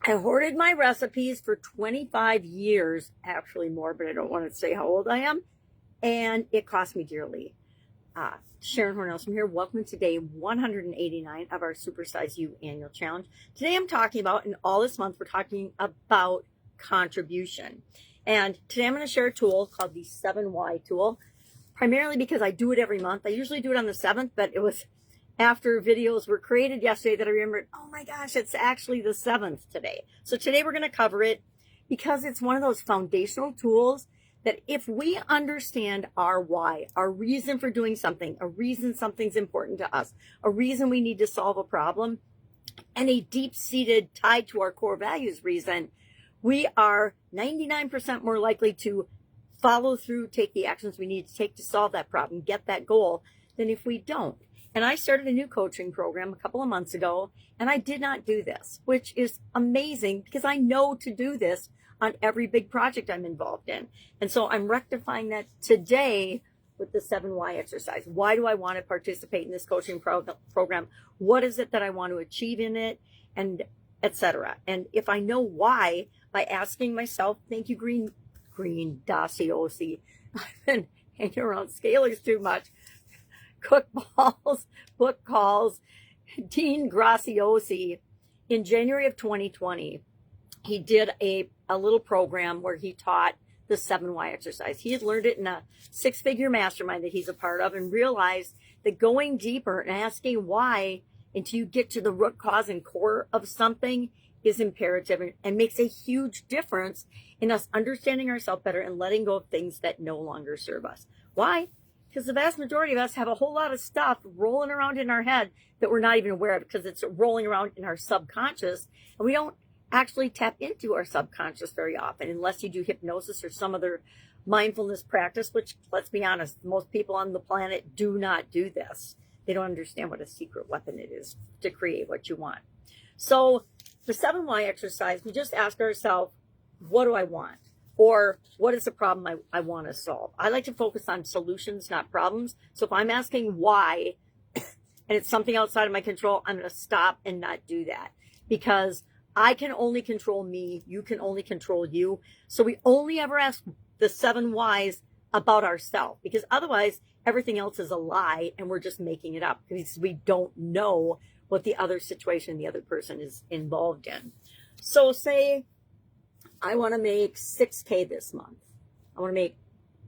I hoarded my recipes for 25 years, actually more, but I don't want to say how old I am. And it cost me dearly. Sharon Horne-Ellstrom here. Welcome to day 189 of our Supersize You annual challenge. Today I'm talking about, and all this month we're talking about contribution. And today I'm going to share a tool called the 7Y tool, primarily because I do it every month. I usually do it on the 7th, but it was after videos were created yesterday that I remembered, oh my gosh, it's actually the 7th today. So today we're going to cover it because it's one of those foundational tools that if we understand our why, our reason for doing something, a reason something's important to us, a reason we need to solve a problem, and a deep-seated tied to our core values reason, we are 99% more likely to follow through, take the actions we need to take to solve that problem, get that goal, than if we don't. And I started a new coaching program a couple of months ago, and I did not do this, which is amazing because I know to do this on every big project I'm involved in. And so I'm rectifying that today with the 7Y exercise. Why do I want to participate in this coaching program? What is it that I want to achieve in it? And etc. And if I know why, by asking myself, thank you, Green Dociosi. I've been hanging around scalers too much. Cook balls, book calls. Dean Graciosi, in January of 2020, he did a little program where he taught the 7Y exercise. He had learned it in a 6-figure mastermind that he's a part of and realized that going deeper and asking why until you get to the root cause and core of something is imperative and makes a huge difference in us understanding ourselves better and letting go of things that no longer serve us. Why? Because the vast majority of us have a whole lot of stuff rolling around in our head that we're not even aware of because it's rolling around in our subconscious, and we don't actually tap into our subconscious very often unless you do hypnosis or some other mindfulness practice, which, let's be honest, most people on the planet do not do this. They don't understand what a secret weapon it is to create what you want. So the 7Y exercise, we just ask ourselves, what do I want? Or what is the problem I want to solve? I like to focus on solutions, not problems. So if I'm asking why, and it's something outside of my control, I'm going to stop and not do that. Because I can only control me. You can only control you. So we only ever ask the 7 whys about ourselves. Because otherwise, everything else is a lie and we're just making it up. Because we don't know what the other situation, the other person is involved in. So say I want to make $6K this month. I want to make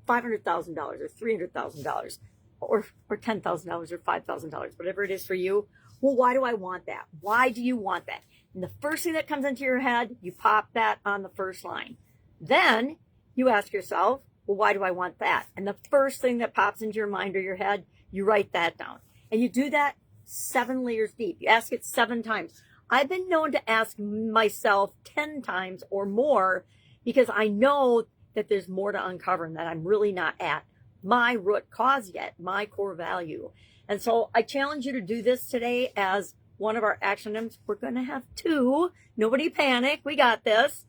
$500,000 or $300,000 or $10,000 or $5,000, whatever it is for you. Well, why do I want that? Why do you want that? And the first thing that comes into your head, you pop that on the first line. Then you ask yourself, well, why do I want that? And the first thing that pops into your mind or your head, you write that down. And you do that 7 layers deep. You ask it 7 times. I've been known to ask myself 10 times or more because I know that there's more to uncover and that I'm really not at my root cause yet, my core value. And so I challenge you to do this today as one of our action items. We're going to have 2. Nobody panic. We got this.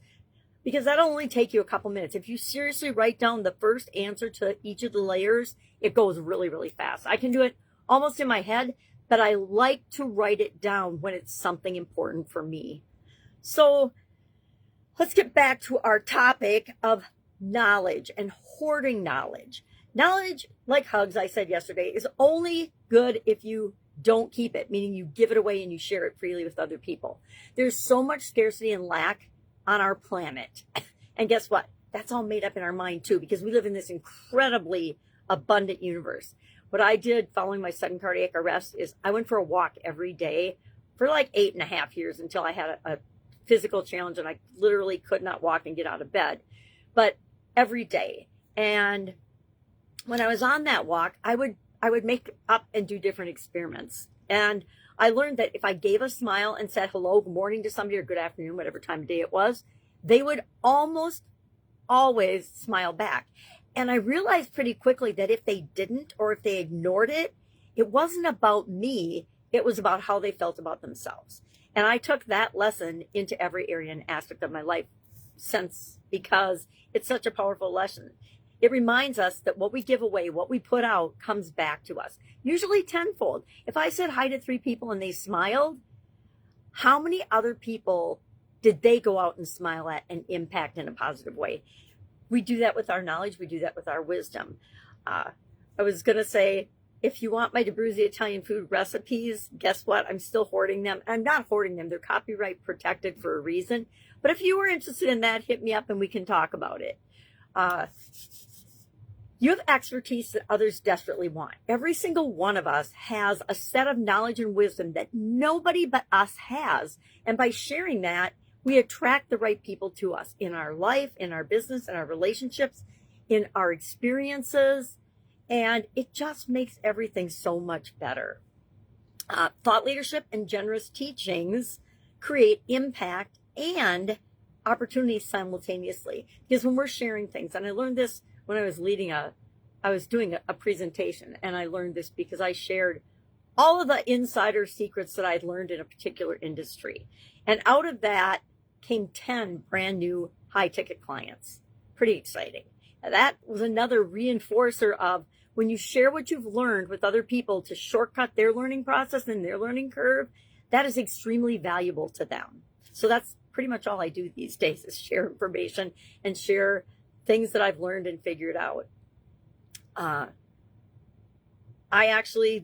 Because that'll only take you a couple minutes. If you seriously write down the first answer to each of the layers, it goes really, really fast. I can do it almost in my head, but I like to write it down when it's something important for me. So let's get back to our topic of knowledge and hoarding knowledge. Knowledge, like hugs, I said yesterday, is only good if you don't keep it, meaning you give it away and you share it freely with other people. There's so much scarcity and lack on our planet. And guess what? That's all made up in our mind too, because we live in this incredibly abundant universe. What I did following my sudden cardiac arrest is I went for a walk every day for like 8.5 years until I had a physical challenge and I literally could not walk and get out of bed, but every day. And when I was on that walk, I would make up and do different experiments. And I learned that if I gave a smile and said hello, good morning to somebody or good afternoon, whatever time of day it was, they would almost always smile back. And I realized pretty quickly that if they didn't or if they ignored it, it wasn't about me. It was about how they felt about themselves. And I took that lesson into every area and aspect of my life since, because it's such a powerful lesson. It reminds us that what we give away, what we put out, comes back to us, usually tenfold. If I said hi to 3 people and they smiled, how many other people did they go out and smile at and impact in a positive way? We do that with our knowledge. We do that with our wisdom. I was going to say, if you want my DeBruzzi Italian food recipes, guess what? I'm still hoarding them. I'm not hoarding them. They're copyright protected for a reason. But if you were interested in that, hit me up and we can talk about it. You have expertise that others desperately want. Every single one of us has a set of knowledge and wisdom that nobody but us has. And by sharing that, we attract the right people to us in our life, in our business, in our relationships, in our experiences. And it just makes everything so much better. Thought leadership and generous teachings create impact and opportunities simultaneously. Because when we're sharing things, and I learned this when I was doing a presentation, and I learned this because I shared all of the insider secrets that I'd learned in a particular industry. And out of that came 10 brand new high ticket clients. Pretty exciting. Now, that was another reinforcer of when you share what you've learned with other people to shortcut their learning process and their learning curve, that is extremely valuable to them. So that's pretty much all I do these days, is share information and share things that I've learned and figured out. I actually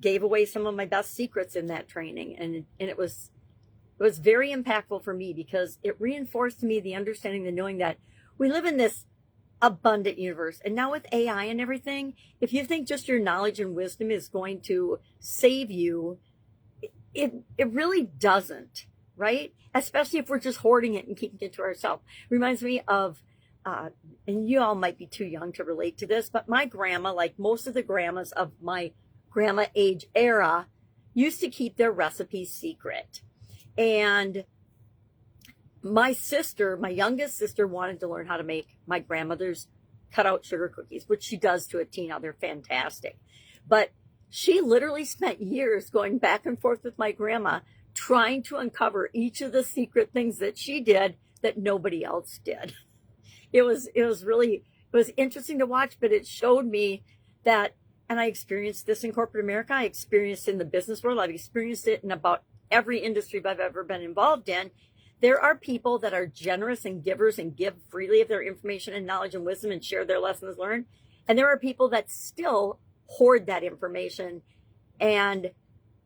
gave away some of my best secrets in that training, and it was very impactful for me because it reinforced to me the understanding, the knowing that we live in this abundant universe. And now with AI and everything, if you think just your knowledge and wisdom is going to save you, it really doesn't, right? Especially if we're just hoarding it and keeping it to ourselves. Reminds me of, and you all might be too young to relate to this, but my grandma, like most of the grandmas of my grandma age era, used to keep their recipes secret. And my sister, my youngest sister, wanted to learn how to make my grandmother's cutout sugar cookies, which she does to a T now. They're fantastic. But she literally spent years going back and forth with my grandma, trying to uncover each of the secret things that she did that nobody else did. It was interesting to watch, but it showed me that, and I experienced this in corporate America, I experienced it in the business world, I've experienced it in about every industry I've ever been involved in. There are people that are generous and givers and give freely of their information and knowledge and wisdom and share their lessons learned. And there are people that still hoard that information, and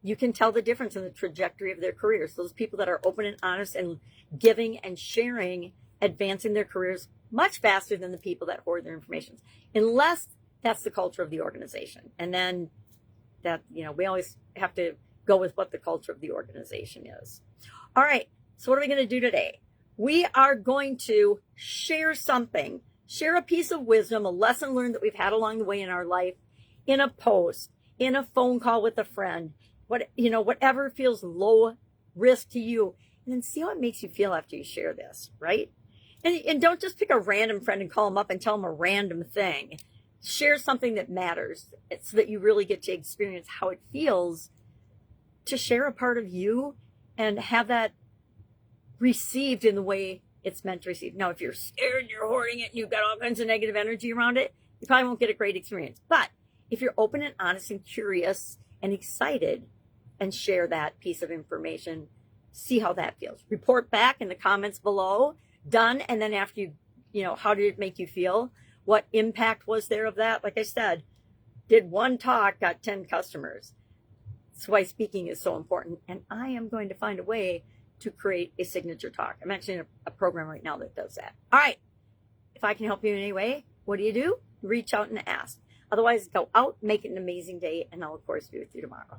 you can tell the difference in the trajectory of their careers. Those people that are open and honest and giving and sharing, advancing their careers much faster than the people that hoard their information, unless that's the culture of the organization. And then that, we always have to go with what the culture of the organization is. All right. So what are we going to do today? We are going to share something, share a piece of wisdom, a lesson learned that we've had along the way in our life, in a post, in a phone call with a friend, whatever feels low risk to you, and then see how it makes you feel after you share this, right? And don't just pick a random friend and call them up and tell them a random thing. Share something that matters so that you really get to experience how it feels to share a part of you and have that received in the way it's meant to receive. Now, if you're scared and you're hoarding it and you've got all kinds of negative energy around it, you probably won't get a great experience. But if you're open and honest and curious and excited and share that piece of information, see how that feels. Report back in the comments below. Done. And then after how did it make you feel? What impact was there of that? Like I said, did one talk, got 10 customers. That's why speaking is so important. And I am going to find a way to create a signature talk. I'm actually in a program right now that does that. All right. If I can help you in any way, what do? Reach out and ask. Otherwise, go out, make it an amazing day, and I'll, of course, be with you tomorrow.